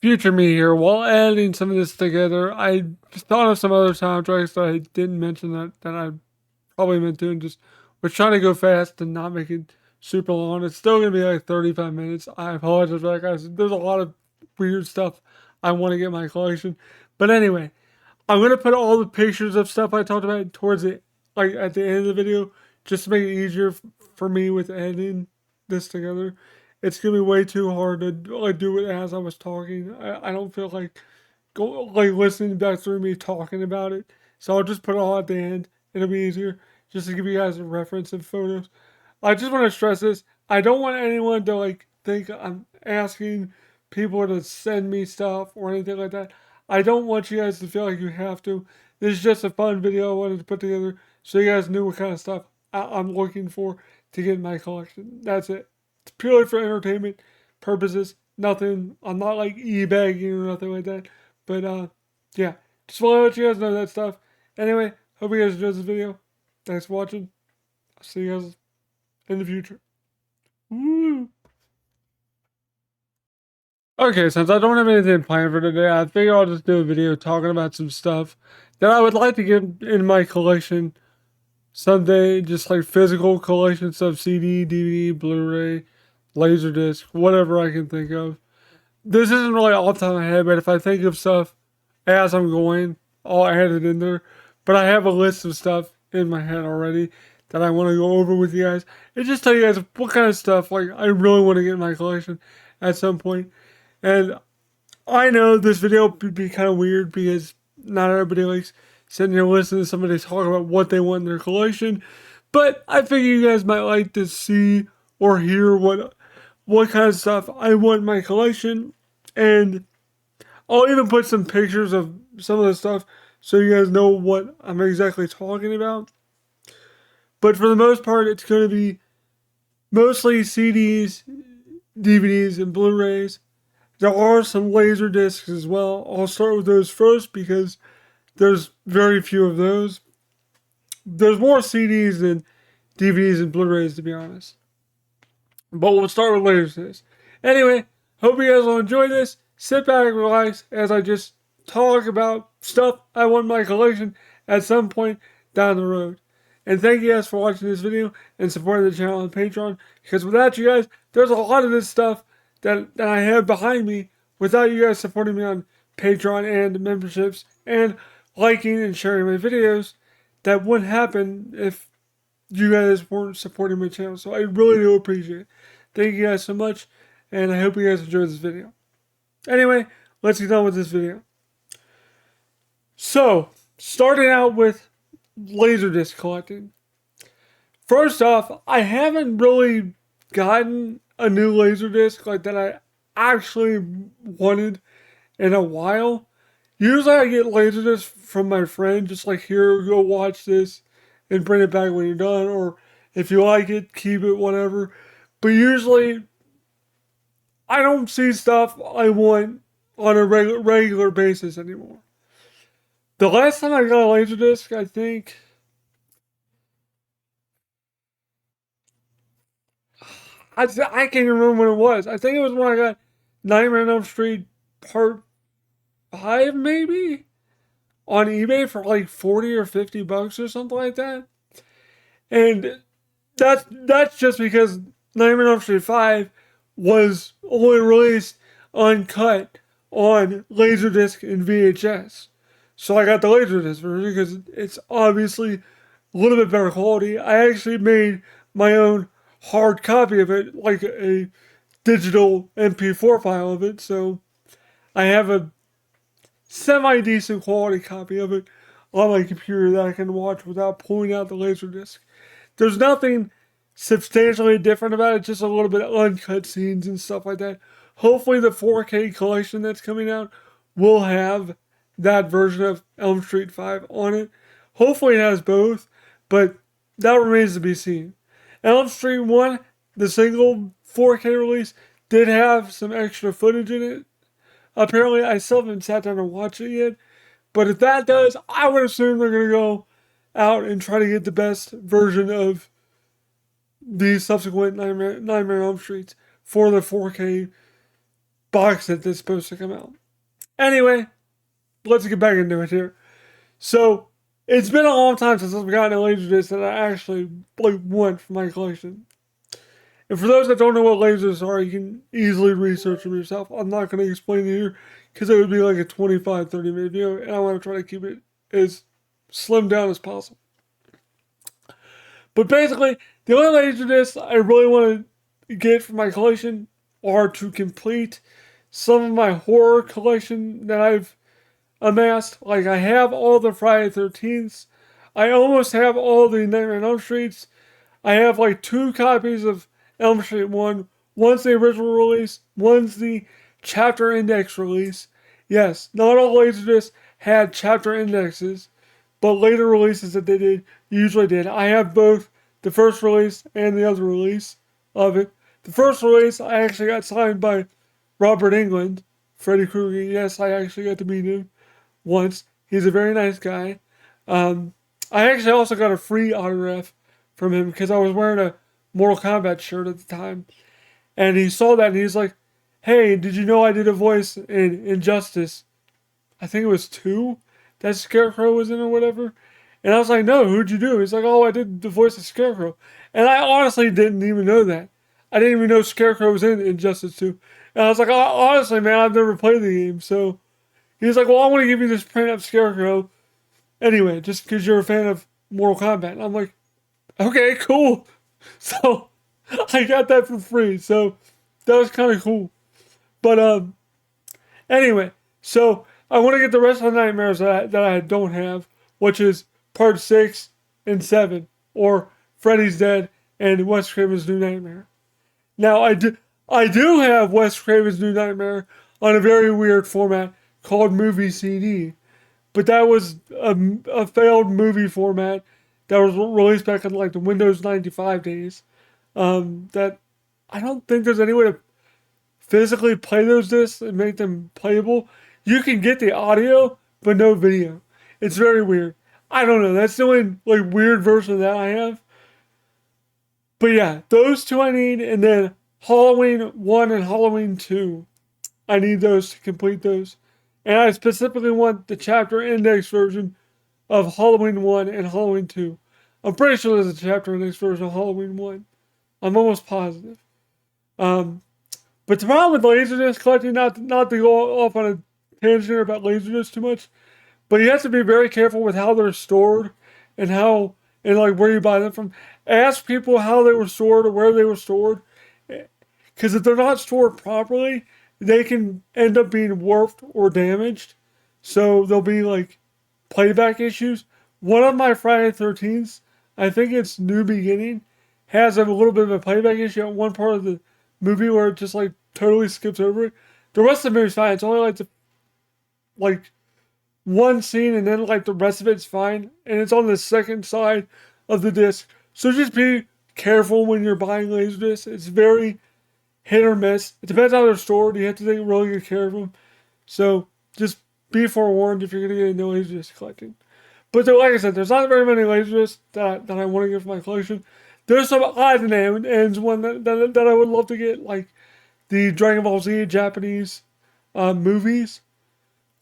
future me here. While editing some of this together, I thought of some other soundtracks that I didn't mention that I probably meant to, and just was trying to go fast and not make it super long. It's still gonna be like 35 minutes. I apologize for that, guys. There's a lot of weird stuff I want to get in my collection, but anyway, I'm gonna put all the pictures of stuff I talked about towards it, like at the end of the video, just to make it easier for me with editing this together. It's gonna be way too hard to like do it as I was talking. I don't feel like listening back through me talking about it. So I'll just put it all at the end. It'll be easier just to give you guys a reference and photos. I just want to stress this. I don't want anyone to like think I'm asking people to send me stuff or anything like that. I don't want you guys to feel like you have to. This is just a fun video I wanted to put together so you guys knew what kind of stuff I'm looking for to get in my collection. That's it. It's purely for entertainment purposes. Nothing. I'm not like e-bagging or nothing like that. But yeah. Just want to let you guys know that stuff. Anyway, hope you guys enjoyed this video. Thanks for watching. I'll see you guys in the future. Woo! Okay, since I don't have anything planned for today, I figure I'll just do a video talking about some stuff that I would like to get in my collection someday. Just like physical collections of CD, DVD, Blu-ray, Laserdisc, whatever I can think of. This isn't really off the top of my head, but if I think of stuff as I'm going, I'll add it in there. But I have a list of stuff in my head already that I want to go over with you guys and just tell you guys what kind of stuff like I really want to get in my collection at some point. And I know this video would be kind of weird because not everybody likes sitting here listening to somebody talk about what they want in their collection. But I figure you guys might like to see or hear what kind of stuff I want in my collection. And I'll even put some pictures of some of the stuff so you guys know what I'm exactly talking about. But for the most part, it's going to be mostly CDs, DVDs, and Blu-rays. There are some laser discs as well. I'll start with those first because there's very few of those. There's more CDs than DVDs and Blu-rays, to be honest. But we'll start with laser discs. Anyway, hope you guys will enjoy this. Sit back and relax as I just talk about stuff I want in my collection at some point down the road. And thank you guys for watching this video and supporting the channel on Patreon. Because without you guys, there's a lot of this stuff that I have behind me without you guys supporting me on Patreon and memberships and liking and sharing my videos that wouldn't happen if you guys weren't supporting my channel. So I really do appreciate it. Thank you guys so much, and I hope you guys enjoyed this video. Anyway, let's get on with this video. So, starting out with Laserdisc collecting. First off, I haven't really gotten a new Laserdisc like that I actually wanted in a while. Usually I get Laserdisc from my friend, just like, here, go watch this and bring it back when you're done, or if you like it, keep it, whatever. But usually I don't see stuff I want on a regular basis anymore. The last time I got a Laserdisc, I think I can't even remember when it was. I think it was when I got Nightmare on Elm Street Part 5, maybe, on eBay for like 40 or 50 bucks or something like that. And that's just because Nightmare on Elm Street 5 was only released uncut on Laserdisc and VHS. So I got the Laserdisc version because it's obviously a little bit better quality. I actually made my own hard copy of it, like a digital MP4 file of it, so I have a semi-decent quality copy of it on my computer that I can watch without pulling out the Laserdisc. There's nothing substantially different about it, just a little bit of uncut scenes and stuff like that. Hopefully the 4K collection that's coming out will have that version of Elm Street 5 on it. Hopefully it has both, but that remains to be seen. Elm Street 1, the single 4K release, did have some extra footage in it. Apparently, I still haven't sat down and watched it yet. But if that does, I would assume they're going to go out and try to get the best version of the subsequent Nightmare on Elm Streets for the 4K box set that's supposed to come out. Anyway, let's get back into it here. So it's been a long time since I've gotten a Laserdisc that I actually want for my collection. And for those that don't know what lasers are, you can easily research them yourself. I'm not going to explain it here because it would be like a 25-30 minute video, and I want to try to keep it as slimmed down as possible. But basically, the only laserdiscs I really want to get for my collection are to complete some of my horror collection that I've amassed. Like, I have all the Friday 13th. I almost have all the Nightmare on Elm Streets. I have like 2 copies of Elm Street 1. One's the original release, one's the chapter index release. Yes, not all laserdiscs had chapter indexes, but later releases that they did usually did. I have both the first release and the other release of it. The first release I actually got signed by Robert Englund, Freddy Krueger. Yes, I actually got to meet him once. He's a very nice guy. I actually also got a free autograph from him because I was wearing a Mortal Kombat shirt at the time. And he saw that and he's like, hey, did you know I did a voice in Injustice? I think it was 2 that Scarecrow was in or whatever. And I was like, no, who'd you do? He's like, oh, I did the voice of Scarecrow. And I honestly didn't even know that. I didn't even know Scarecrow was in Injustice 2. And I was like, oh, honestly, man, I've never played the game. So he's like, well, I want to give you this print of Scarecrow anyway, just because you're a fan of Mortal Kombat. And I'm like, okay, cool. So I got that for free. So that was kind of cool. But anyway, so I want to get the rest of the nightmares that I don't have, which is part 6 and 7, or Freddy's Dead and Wes Craven's New Nightmare. Now I do have Wes Craven's New Nightmare on a very weird format called Movie CD, but that was a failed movie format that was released back in like the Windows 95 days. That I don't think there's any way to physically play those discs and make them playable. You can get the audio, but no video. It's very weird. I don't know. That's the only like weird version of that I have. But yeah, those 2 I need, and then Halloween 1 and Halloween 2. I need those to complete those. And I specifically want the chapter index version of Halloween 1 and Halloween 2. I'm pretty sure there's a chapter index version of Halloween 1. I'm almost positive. But the problem with Laserdisc collecting, not to go off on a tangent about Laserdisc too much, but you have to be very careful with how they're stored and like where you buy them from. Ask people how they were stored or where they were stored, because if they're not stored properly, they can end up being warped or damaged. So there'll be like playback issues. One of my Friday 13th, I think it's New Beginning, has a little bit of a playback issue at one part of the movie where it just like totally skips over it. The rest of the movie's fine. It's only like one scene, and then like the rest of it's fine, and it's on the second side of the disc. So just be careful when you're buying Laserdiscs. It's very hit or miss. It depends how they're stored. You have to take really good care of them. So just be forewarned if you're gonna get into Laserdisc collecting. But like I said, there's not very many Laserdiscs that I want to get for my collection. There's some odd and ends one that I would love to get, like the Dragon Ball Z Japanese movies,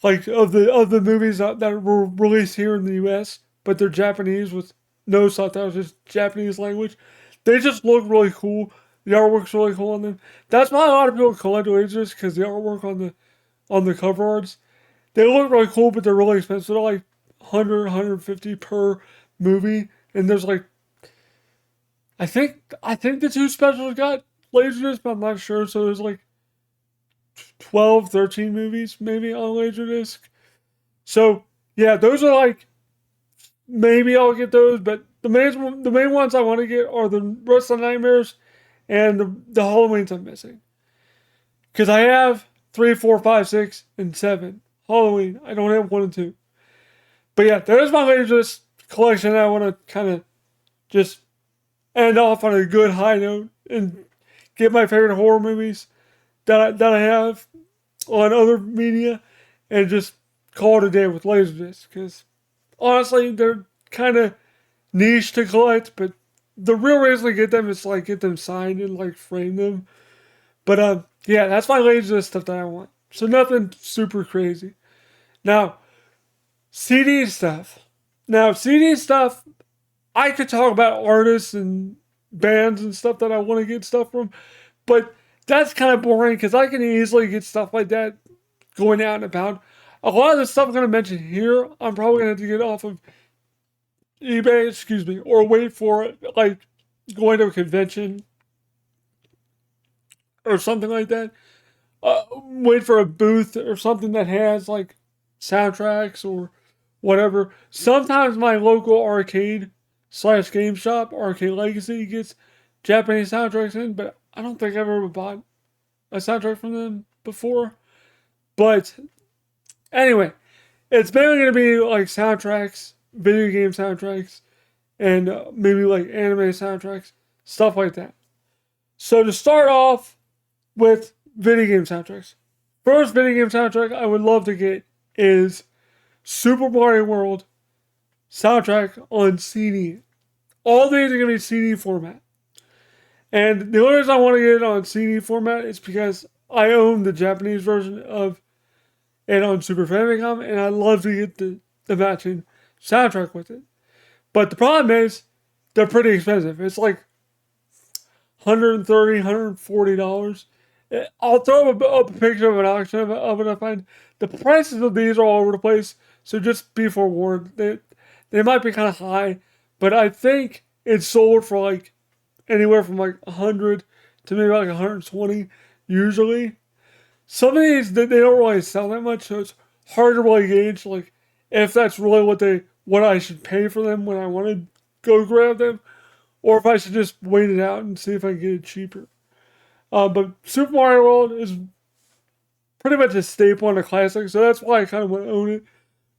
like of the movies that were released here in the U.S., but they're Japanese with no subtitles, just Japanese language. They just look really cool. The artwork's really cool on them. That's why a lot of people collect Laserdiscs, because the artwork on the cover arts, they look really cool, but they're really expensive. They're like 100, 150 per movie, and there's like I think the 2 specials got Laserdisc, but I'm not sure. So there's like 12, 13 movies maybe on Laserdisc. So yeah, those are like, maybe I'll get those, but the main ones I want to get are the rest of the Nightmares and the Halloweens I'm missing. Because I have 3, 4, 5, 6, and 7. Halloween. I don't have 1 and 2. But yeah, there's my Laserdisc collection. I want to kind of just end off on a good high note and get my favorite horror movies that I have on other media and just call it a day with Laserdisc, because honestly they're kind of niche to collect, but the real reason to get them is like get them signed and like frame them. But yeah, that's my latest list stuff that I want. So nothing super crazy. Now, CD stuff. Now, CD stuff, I could talk about artists and bands and stuff that I want to get stuff from, but that's kind of boring because I can easily get stuff like that going out and about. A lot of the stuff I'm going to mention here, I'm probably going to have to get off of eBay, excuse me, or wait for it, like going to a convention or something like that. Wait for a booth or something that has like soundtracks or whatever. Sometimes my local arcade slash game shop, Arcade Legacy, gets Japanese soundtracks in, but I don't think I've ever bought a soundtrack from them before. But anyway, it's mainly going to be like soundtracks, video game soundtracks, and maybe like anime soundtracks, stuff like that. So to start off with video game soundtracks, first video game soundtrack I would love to get is Super Mario World soundtrack on CD. All these are going to be CD format. And the only reason I want to get it on CD format is because I own the Japanese version of it on Super Famicom, and I'd love to get the matching soundtrack with it. But the problem is, they're pretty expensive. It's like $130, $140. I'll throw up a picture of an auction of it. I find the prices of these are all over the place, so just be forewarned. They might be kind of high, but I think it's sold for like anywhere from like 100 to maybe like 120 usually. Some of these they don't really sell that much, so it's hard to really gauge like if that's really what I should pay for them when I want to go grab them, or if I should just wait it out and see if I can get it cheaper. But Super Mario World is pretty much a staple in a classic, so that's why I kind of want to own it.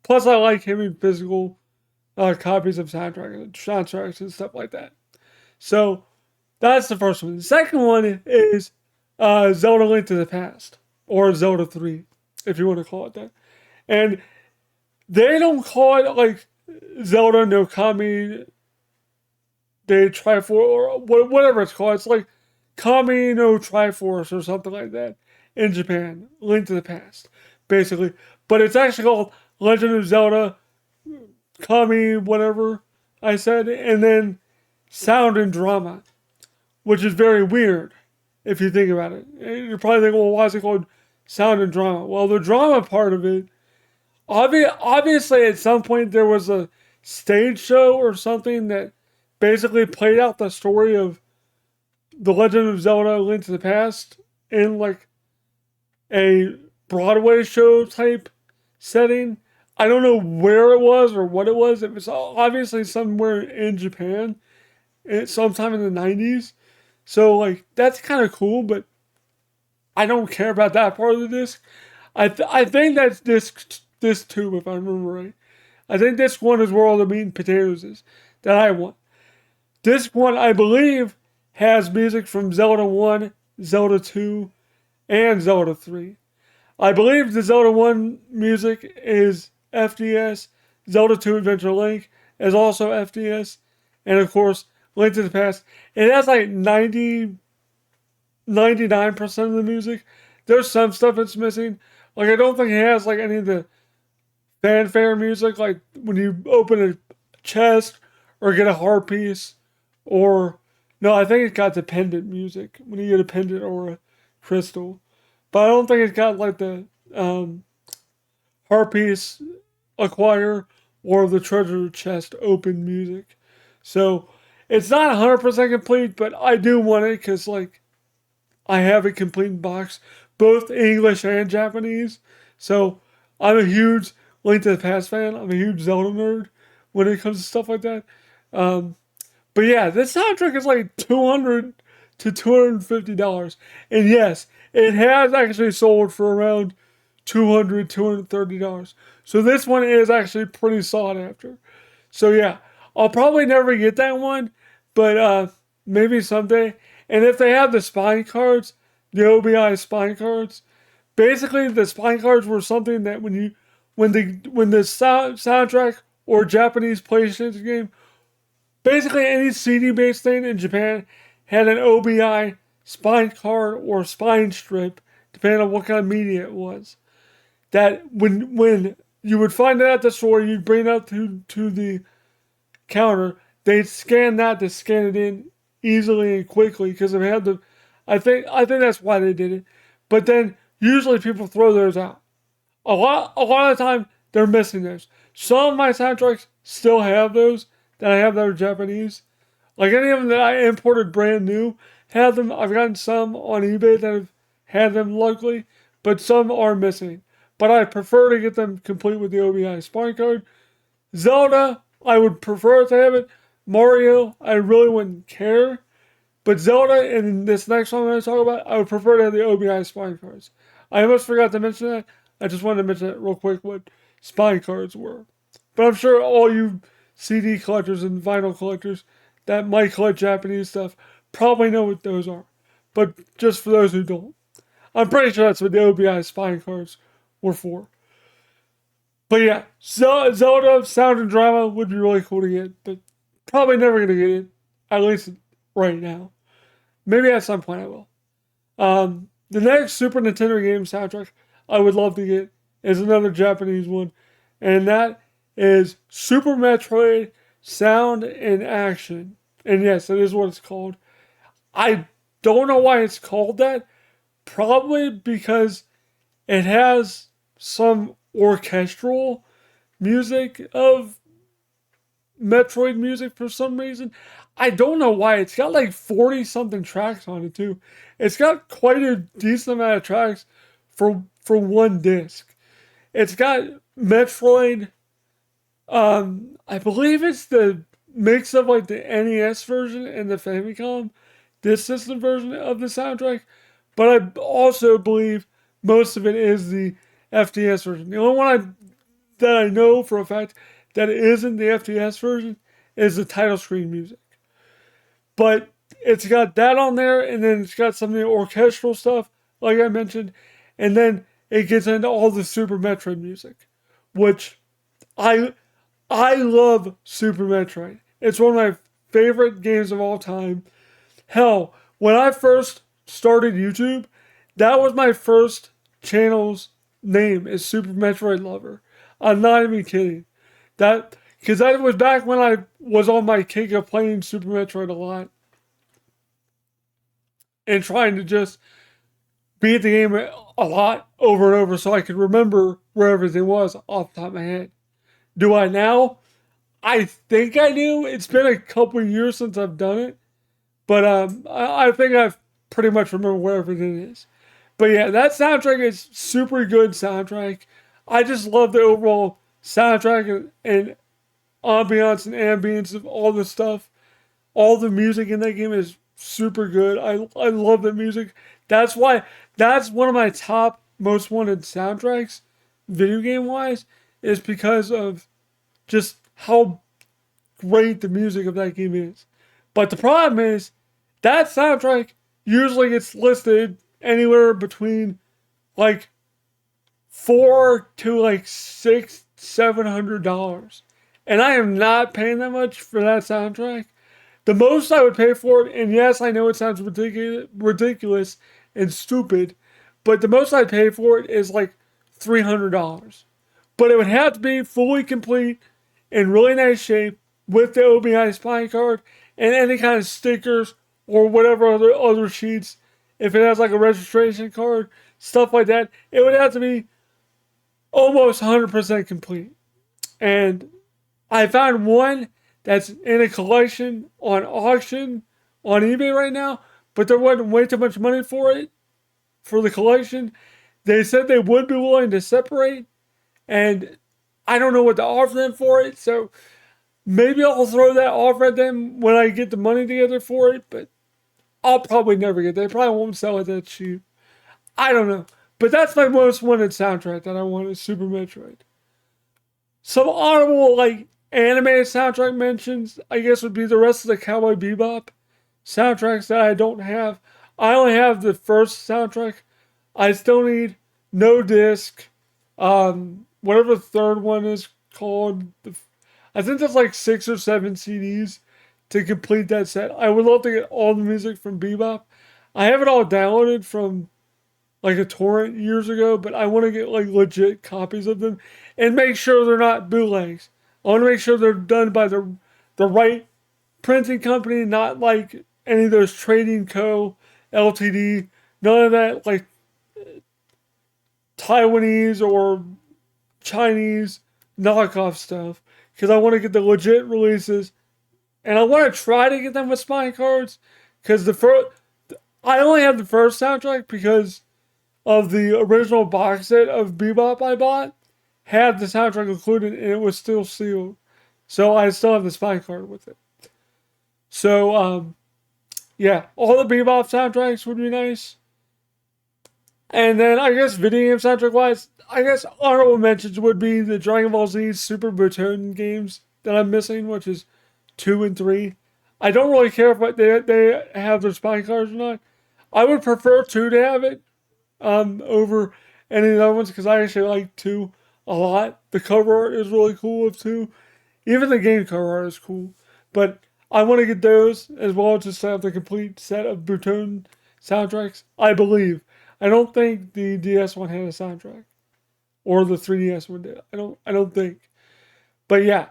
Plus, I like having physical copies of soundtracks and stuff like that. So that's the first one. The second one is Zelda Link to the Past, or Zelda 3, if you want to call it that. And they don't call it like Zelda no Kami de Triforce, or whatever it's called. It's like Kami no Triforce or something like that in Japan. Link to the Past, basically. But it's actually called Legend of Zelda Kami whatever I said, and then Sound and Drama, which is very weird if you think about it. You're probably thinking, well, why is it called Sound and Drama? Well, the drama part of it, obviously at some point there was a stage show or something that basically played out the story of The Legend of Zelda Link to the Past in like a Broadway show type setting. I don't know where it was or what it was. It was obviously somewhere in Japan, sometime in the 90s. So like that's kind of cool, but I don't care about that part of the disc. I think that's disc 2, if I remember right. I think disc 1 is where all the meat and potatoes is that I want. Disc 1, I believe, has music from Zelda 1, Zelda 2, and Zelda 3. I believe the Zelda 1 music is FDS. Zelda 2 Adventure Link is also FDS. And of course, Link to the Past. It has like 99% of the music. There's some stuff that's missing. Like, I don't think it has like any of the fanfare music, like when you open a chest or get a heart piece, or no, I think it got the pendant music when you get a pendant or a crystal. But I don't think it's got like the heart piece acquire or the treasure chest open music. So it's not 100% complete, but I do want it because like I have a complete box, both English and Japanese. So I'm a huge Link to the Past fan. I'm a huge Zelda nerd when it comes to stuff like that. But yeah, this soundtrack is like $200 to $250. And yes, it has actually sold for around $200, $230. So this one is actually pretty sought after. So yeah, I'll probably never get that one, but maybe someday. And if they have the spine cards, the OBI spine cards, basically the spine cards were something that when the soundtrack or Japanese PlayStation game, basically any CD based thing in Japan had an OBI spine card or spine strip, depending on what kind of media it was. That when you would find it at the store, you'd bring it up to the counter. They'd scan that to scan it in easily and quickly because they had the. I think that's why they did it. But then usually people throw those out. A lot of the time they're missing those. Some of my soundtracks still have those that I have that are Japanese. Like any of them that I imported brand new have them. I've gotten some on eBay that have had them locally, but some are missing. But I prefer to get them complete with the OBI spine card. Zelda, I would prefer to have it. Mario, I really wouldn't care. But Zelda and this next one I'm going to talk about, I would prefer to have the OBI spine cards. I almost forgot to mention that. I just wanted to mention it real quick what spine cards were. But I'm sure all you CD collectors and vinyl collectors that might collect Japanese stuff probably know what those are. But just for those who don't, I'm pretty sure that's what the OBI spine cards were for. But yeah, Zelda Sound and Drama would be really cool to get, but probably never going to get it, at least right now. Maybe at some point I will. The next Super Nintendo game soundtrack I would love to get is another Japanese one, and that is Super Metroid Sound and Action. And yes, that is what it's called. I don't know why it's called that. Probably because it has some orchestral music of Metroid music for some reason. I don't know why. It's got like 40 something tracks on it too. It's got quite a decent amount of tracks for one disc. It's got Metroid. I believe it's the mix of like the NES version and the Famicom disc system version of the soundtrack. But I also believe most of it is the FDS version. The only one that I know for a fact that isn't the FDS version is the title screen music. But it's got that on there, and then it's got some of the orchestral stuff, like I mentioned, and then it gets into all the Super Metroid music, which I love Super Metroid. It's one of my favorite games of all time. Hell, when I first started YouTube, that was my first channel's name is Super Metroid Lover. I'm not even kidding. Because that was back when I was on my kick of playing Super Metroid a lot and trying to just beat the game a lot over and over so I could remember where everything was off the top of my head. Do I now? I think I do. It's been a couple years since I've done it, but I think I've pretty much remember where everything is. But yeah, that soundtrack is super good soundtrack. I just love the overall soundtrack and ambiance and ambience of all the stuff. All the music in that game is super good. I love the music. That's why that's one of my top most wanted soundtracks, video game wise, is because of just how great the music of that game is. But the problem is that soundtrack usually gets listed anywhere between like $400 to like $700. And I am not paying that much for that soundtrack. The most I would pay for it, and yes, I know it sounds ridiculous and stupid, but the most I'd pay for it is like $300. But it would have to be fully complete, in really nice shape, with the OBI spine card, and any kind of stickers, or whatever other sheets. If it has like a registration card, stuff like that, it would have to be almost 100% complete. And I found one that's in a collection on auction on eBay right now, but there wasn't way too much money for it, for the collection. They said they would be willing to separate, and I don't know what to offer them for it, so maybe I'll throw that offer at them when I get the money together for it, but I'll probably never get that. They probably won't sell it that cheap. I don't know. But that's my most wanted soundtrack that I want is Super Metroid. Some honorable, like, animated soundtrack mentions, I guess, would be the rest of the Cowboy Bebop soundtracks that I don't have. I only have the first soundtrack. I still need No Disc, whatever the third one is called. I think there's like 6 or 7 CDs to complete that set. I would love to get all the music from Bebop. I have it all downloaded from like a torrent years ago, but I want to get like legit copies of them and make sure they're not bootlegs. I want to make sure they're done by the right printing company, not like any of those Trading Co. Ltd. None of that like Taiwanese or Chinese knockoff stuff. Because I want to get the legit releases, and I want to try to get them with spine cards. Because I only have the first soundtrack because of the original box set of Bebop I bought had the soundtrack included and it was still sealed. So I still have the spine card with it. So yeah, all the Bebop soundtracks would be nice. And then I guess video game soundtrack wise, I guess honorable mentions would be the Dragon Ball Z Super Butoden games that I'm missing, which is 2 and 3. I don't really care if they have their spine cards or not. I would prefer 2 to have it over any of the other ones because I actually like 2 a lot. The cover art is really cool of 2. Even the game cover art is cool. But I want to get those as well, just to have the complete set of Butoden soundtracks, I believe. I don't think the DS one had a soundtrack. Or the 3DS one did. I don't think. But yeah.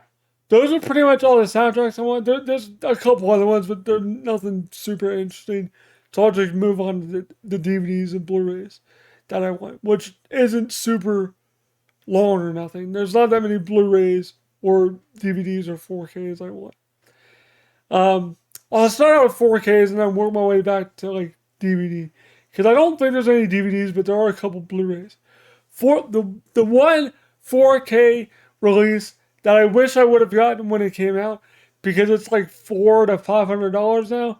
Those are pretty much all the soundtracks I want. There's a couple other ones, but they're nothing super interesting. So I'll just move on to the DVDs and Blu-rays that I want, which isn't super long or nothing. There's not that many Blu-rays or DVDs or 4Ks I want. I'll start out with 4Ks and then work my way back to like DVD. Because I don't think there's any DVDs, but there are a couple Blu-rays. The one 4K release that I wish I would have gotten when it came out, because it's like $400 to $500 now,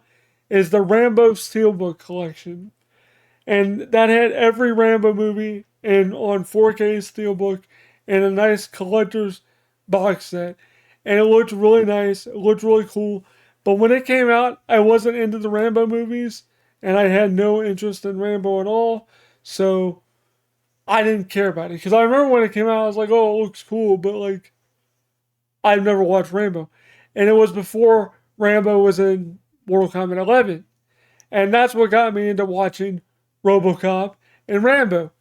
is the Rambo Steelbook collection. And that had every Rambo movie and on 4K Steelbook and a nice collector's box set. And it looked really nice. It looked really cool. But when it came out, I wasn't into the Rambo movies. And I had no interest in Rambo at all. So I didn't care about it. Because I remember when it came out, I was like, oh, it looks cool. But like, I've never watched Rambo. And it was before Rambo was in Mortal Kombat 11. And that's what got me into watching RoboCop and Rambo.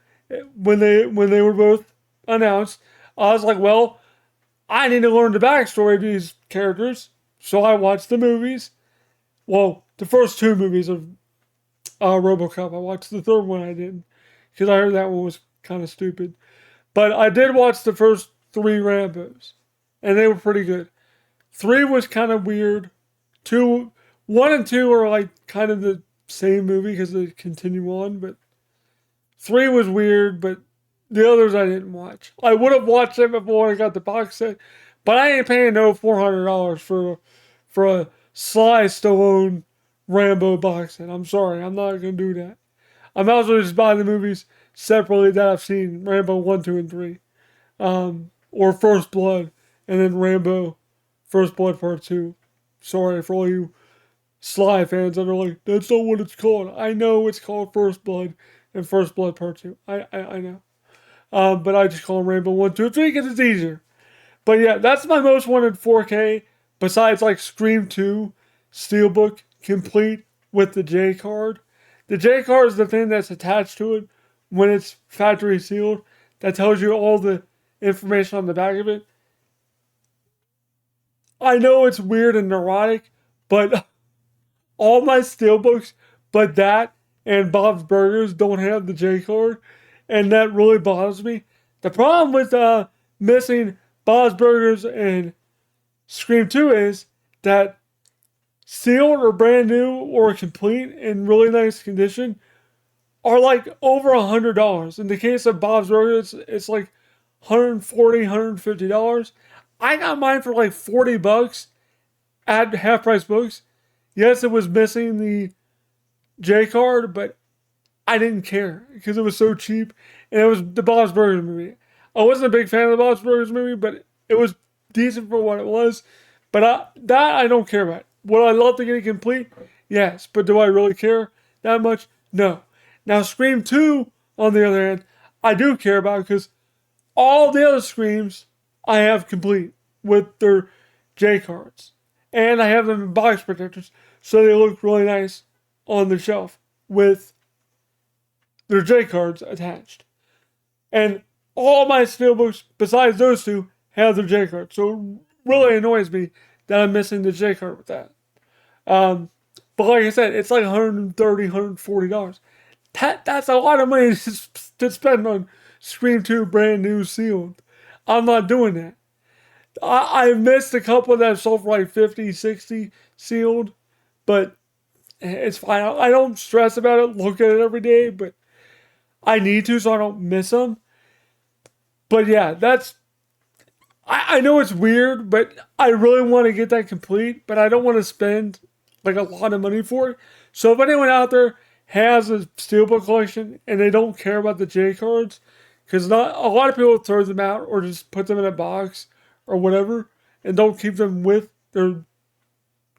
When they were both announced, I was like, well, I need to learn the backstory of these characters. So I watched the movies. Well, the first 2 movies of RoboCop. I watched the third one I didn't. Because I heard that one was kind of stupid. But I did watch the first 3 Rambos. And they were pretty good. 3 was kind of weird. 1 and 2 are like kind of the same movie because they continue on, but 3 was weird, but the others I didn't watch. I would have watched them before I got the box set, but I ain't paying no $400 for a Sly Stallone Rambo box set. I'm sorry, I'm not gonna do that. I might as well just buy the movies separately that I've seen, Rambo 1, 2, and 3. Or First Blood, and then Rambo First Blood Part 2. Sorry for all you Sly fans that are like, that's not what it's called. I know it's called First Blood and First Blood Part 2. I know. But I just call them Rainbow 1, 2, 3 because it's easier. But yeah, that's my most wanted 4K, besides like Scream 2, Steelbook, complete with the J card. The J card is the thing that's attached to it when it's factory sealed. That tells you all the information on the back of it. I know it's weird and neurotic, but all my Steelbooks, but that and Bob's Burgers don't have the J card, and that really bothers me. The problem with missing Bob's Burgers and Scream 2 is that sealed or brand new or complete in really nice condition are like over $100. In the case of Bob's Burgers, it's like $140, $150. I got mine for like $40 at Half Price Books. Yes, it was missing the J card, but I didn't care because it was so cheap, and it was the Bob's Burgers movie. I wasn't a big fan of the Bob's Burgers movie, but it was decent for what it was. But that I don't care about. Would I love to get it complete? Yes, but do I really care that much? No. Now, Scream 2, on the other hand, I do care about because all the other Screams I have complete with their J cards. And I have them in box protectors, so they look really nice on the shelf. with their J cards attached. And all my steelbooks, besides those two, have their J card. So it really annoys me that I'm missing the J card with that. But like I said, it's like $130, $140. That's a lot of money to spend on Scream 2 brand new sealed. I'm not doing that. I missed a couple that sold for like 50, 60 sealed, but it's fine. I don't stress about it, look at it every day, but I need to so I don't miss them. But yeah, I know it's weird, but I really want to get that complete, but I don't want to spend like a lot of money for it. So if anyone out there has a steelbook collection and they don't care about the J cards, because not a lot of people throw them out or just put them in a box or whatever and don't keep them with their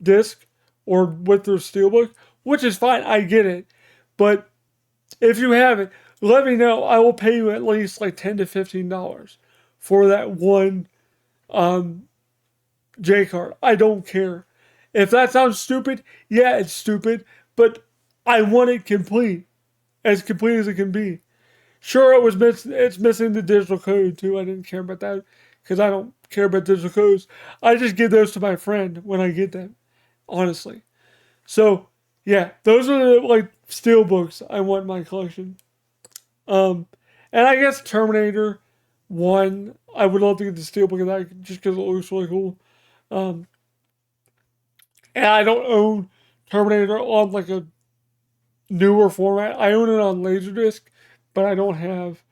disc or with their steelbook, which is fine. I get it. But if you have it, let me know. I will pay you at least like $10 to $15 for that one J card. I don't care. If that sounds stupid, yeah, it's stupid, but I want it complete as it can be. Sure, it's missing the digital code too. I didn't care about that because I don't care about digital codes. I just give those to my friend when I get them, honestly. So yeah, those are the like steel books I want in my collection. And I guess Terminator 1, I would love to get the steelbook of that just because it looks really cool. Um, and I don't own Terminator on like a newer format. I own it on Laserdisc, but I don't have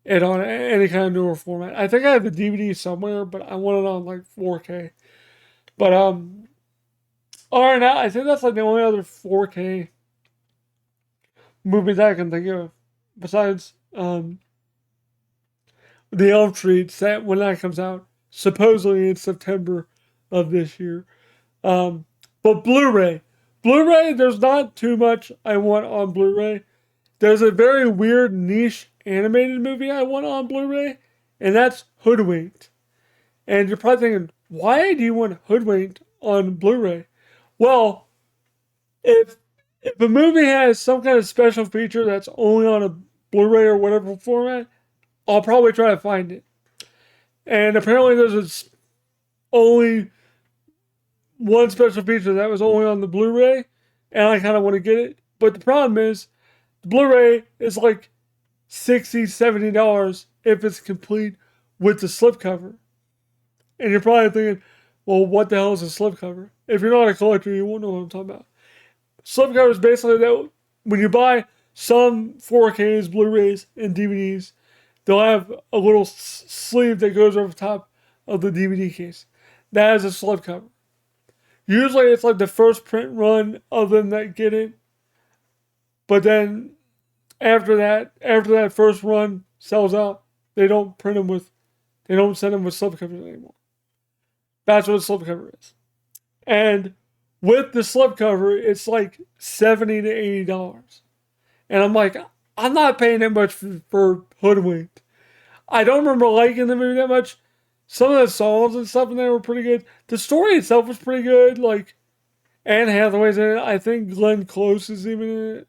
it on any kind of newer format. I think I have the DVD somewhere, but I want it on like 4K. But other than that, I think that's like the only other 4K movie that I can think of, besides the Elm Street set when that comes out, supposedly in September of this year. But Blu-ray, there's not too much I want on Blu-ray. There's a very weird niche animated movie I want on Blu-ray, and that's Hoodwinked. And you're probably thinking, why do you want Hoodwinked on Blu-ray? Well, if a movie has some kind of special feature that's only on a Blu-ray or whatever format, I'll probably try to find it. And apparently there's only one special feature that was only on the Blu-ray, and I kind of want to get it. But the problem is, the Blu-ray is like $60, $70 if it's complete with the slipcover. And you're probably thinking, well, what the hell is a slipcover? If you're not a collector, you won't know what I'm talking about. Slipcover is basically that when you buy some 4Ks, Blu-rays, and DVDs, they'll have a little sleeve that goes over top of the DVD case. That is a slipcover. Usually it's like the first print run of them that get it. But then after that first run sells out, they don't send them with slipcovers anymore. That's what a slipcover is. And with the slipcover, it's like $70 to $80. And I'm like, I'm not paying that much for Hoodwinked. I don't remember liking the movie that much. Some of the songs and stuff in there were pretty good. The story itself was pretty good. Like, Anne Hathaway's in it. I think Glenn Close is even in it.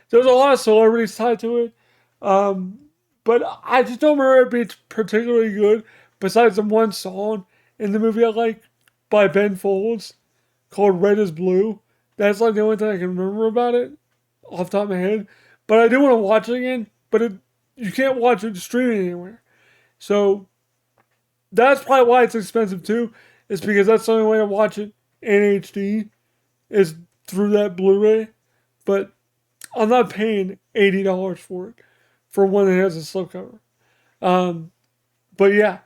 There's a lot of celebrities tied to it. But I just don't remember it being particularly good. Besides the one song in the movie I like by Ben Folds called Red is Blue. That's like the only thing I can remember about it off the top of my head. But I do want to watch it again. But you can't watch it streaming anywhere. So that's probably why it's expensive too. Is because that's the only way to watch it in HD is through that Blu-ray. But I'm not paying $80 for it for one that has a slipcover. But yeah.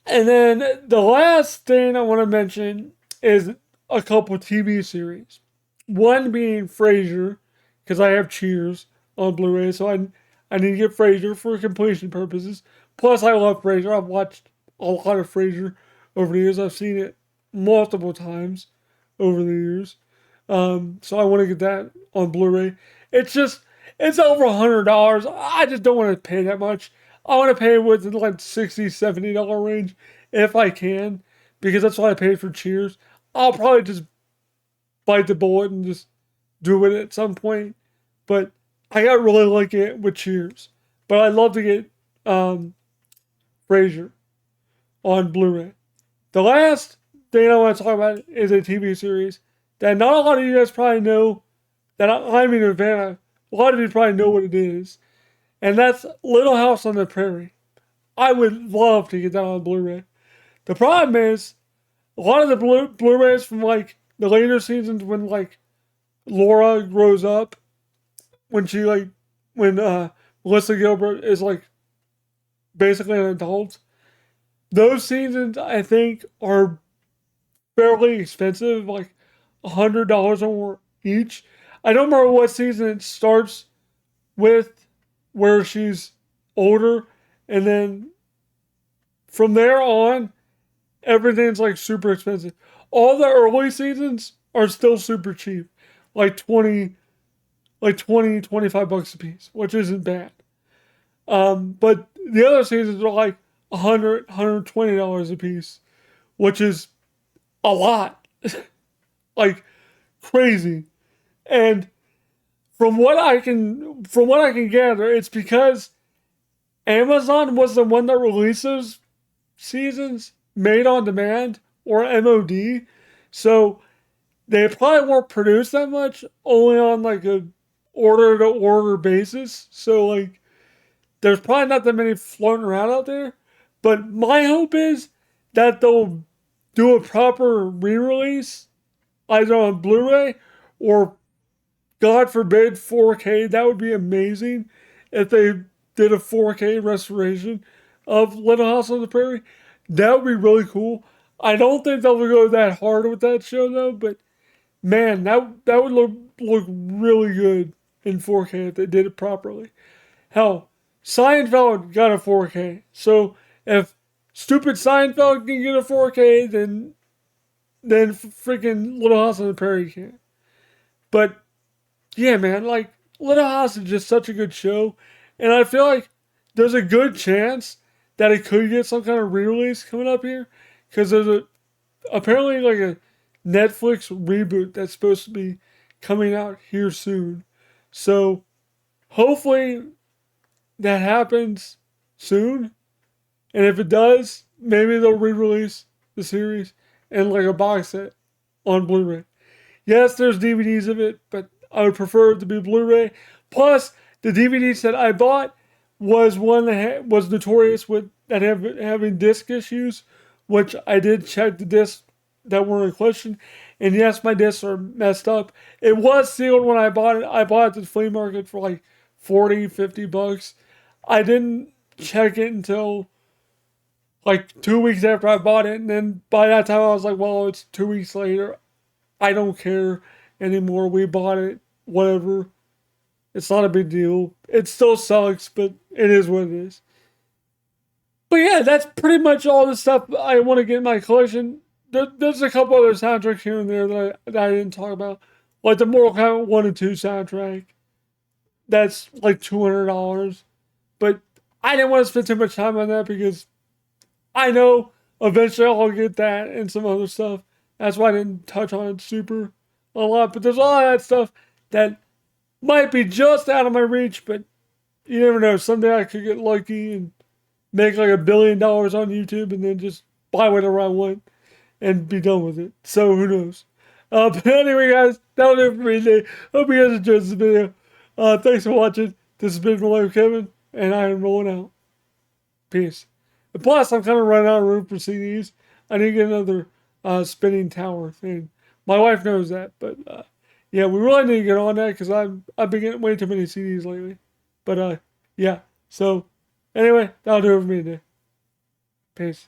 And then the last thing I want to mention is a couple TV series. One being Frasier, because I have Cheers on Blu-ray, so I need to get Frasier for completion purposes. Plus, I love Frasier. I've watched a lot of Frasier over the years. I've seen it multiple times over the years. So I want to get that on Blu-ray. It's over $100. I just don't want to pay that much. I want to pay within like $60, $70 range if I can, because that's what I paid for Cheers. I'll probably just bite the bullet and just do it at some point. But I got really lucky with Cheers. But I'd love to get um, Frasier on Blu-ray. The last thing I want to talk about is a TV series that not a lot of you guys probably know, that I'm even a fan of. A lot of you probably know what it is, and that's Little House on the Prairie. I would love to get that on Blu-ray. The problem is, a lot of the Blu-rays from like the later seasons when like Laura grows up, when she like when Melissa Gilbert is like basically an adult, those seasons I think are fairly expensive, like $100 or more each. I don't remember what season it starts with, where she's older, and then from there on, everything's like super expensive. All the early seasons are still super cheap, like 25 bucks a piece, which isn't bad. But the other seasons are like $120 a piece, which is a lot, like crazy. And from what I can gather, it's because Amazon was the one that released those seasons made on demand, or MOD. So they probably weren't produced that much, only on like a order to order basis. So like there's probably not that many floating around out there. But my hope is that they'll do a proper re-release, either on Blu-ray or, God forbid, 4K. That would be amazing if they did a 4K restoration of Little House on the Prairie. That would be really cool. I don't think they'll go that hard with that show though, but man, that would look really good in 4K if they did it properly. Hell, Seinfeld got a 4K. So if stupid Seinfeld can get a 4K, then freaking Little House on the Prairie can. But yeah, man, like Little House is just such a good show, and I feel like there's a good chance that it could get some kind of re-release coming up here, because there's apparently like a Netflix reboot that's supposed to be coming out here soon. So hopefully that happens soon, and if it does, maybe they'll re-release the series in like a box set on Blu-ray. Yes, there's DVDs of it, but I would prefer it to be Blu-ray. Plus, the DVD set I bought was one that was notorious with that having disc issues, which I did check the discs that were in question, and yes, my discs are messed up. It was sealed when I bought it. I bought it at the flea market for like 40, 50 bucks. I didn't check it until like 2 weeks after I bought it, and then by that time I was like, well, it's 2 weeks later. I don't care anymore. We bought it, whatever. It's not a big deal. It still sucks, but it is what it is. But yeah, that's pretty much all the stuff I want to get in my collection. There's a couple other soundtracks here and there that I didn't talk about. Like the Mortal Kombat 1 and 2 soundtrack. That's like $200. But I didn't want to spend too much time on that because I know eventually I'll get that and some other stuff. That's why I didn't touch on it super a lot. But there's a lot of that stuff that might be just out of my reach, but you never know. Someday I could get lucky and make like $1 billion on YouTube and then just buy whatever I want and be done with it. So who knows? But anyway, guys, that'll do it for me today. Hope you guys enjoyed this video. Thanks for watching. This has been RollingWithKevin, and I am rolling out. Peace. And plus, I'm kind of running out of room for CDs. I need to get another spinning tower thing. My wife knows that, but yeah, we really need to get on that because I've been getting way too many CDs lately. But yeah, so anyway, that'll do it for me today. Peace.